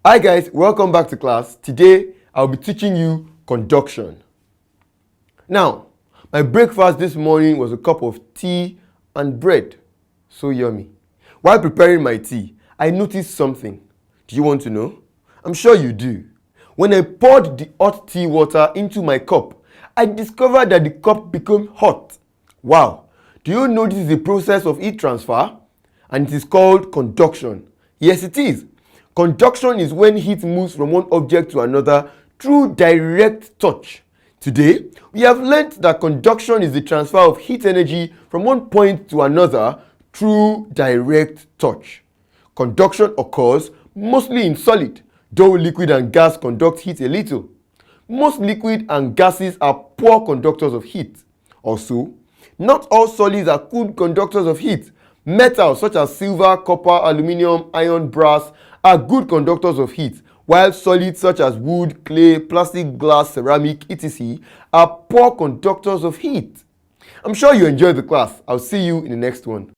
Hi guys, welcome back to class. Today, I'll be teaching you conduction. Now, my breakfast this morning was a cup of tea and bread. So yummy. While preparing my tea, I noticed something. Do you want to know? I'm sure you do. When I poured the hot tea water into my cup, I discovered that the cup became hot. Wow! Do you know this is a process of heat transfer? And it is called conduction. Yes, it is. Conduction is when heat moves from one object to another through direct touch. Today, we have learnt that conduction is the transfer of heat energy from one point to another through direct touch. Conduction occurs mostly in solid, though liquid and gas conduct heat a little. Most liquid and gases are poor conductors of heat. Also, not all solids are good conductors of heat. Metals such as silver, copper, aluminium, iron, brass are good conductors of heat, while solids such as wood, clay, plastic, glass, ceramic, etc. are poor conductors of heat. I'm sure you enjoyed the class. I'll see you in the next one.